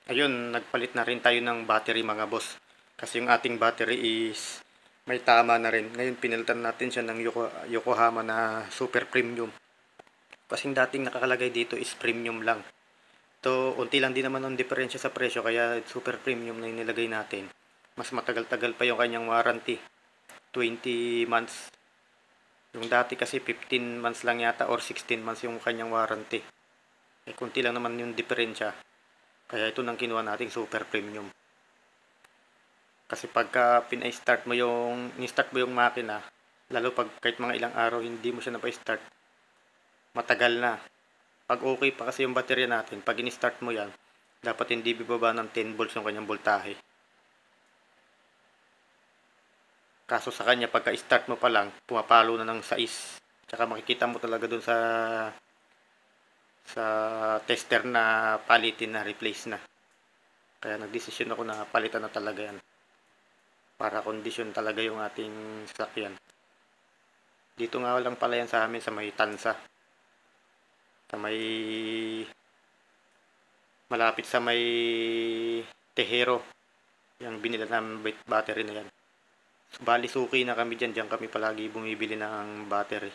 Ayun, nagpalit na rin tayo ng battery mga boss. Kasi yung ating battery is may tama na rin. Ngayon pinalitan natin siya ng Yokohama na super premium. Kasi yung dating nakakalagay dito is premium lang. To unti lang din naman ang diferensya sa presyo kaya super premium na yung nilagay natin. Mas matagal-tagal pa yung kanyang warranty. 20 months. Yung dati kasi 15 months lang yata or 16 months yung kanyang warranty. Eh kunti lang naman yung diferensya. Kaya ito nang kinuha nating super premium. Kasi pagka pina-start mo yung ni-start mo yung makina, lalo pag kahit mga ilang araw hindi mo siya na-start, matagal na. Pag okay pa kasi yung baterya natin, pag in-start mo yan, dapat hindi bibaba ng 10 volts yung kanyang voltahe. Kaso sa kanya, pagka-start mo pa lang, pumapalo na ng 6. Tsaka makikita mo talaga dun sa tester na palitin na, replace na. Kaya nagdesisyon ako na palitan na talaga yan. Para kondisyon talaga yung ating sasakyan. Dito nga lang pala yan sa amin sa may Tansa. Sa may malapit sa may Tejero. Yung binila namin battery na yan. Bali suki na kami dyan. Diyan kami palagi bumibili ng battery.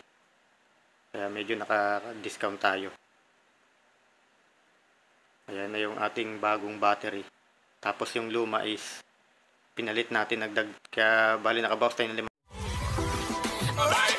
Kaya medyo naka-discount tayo. Ayan na yung ating bagong battery. Tapos yung luma is pinalit natin, kaya bali nakabawas tayo ng 5.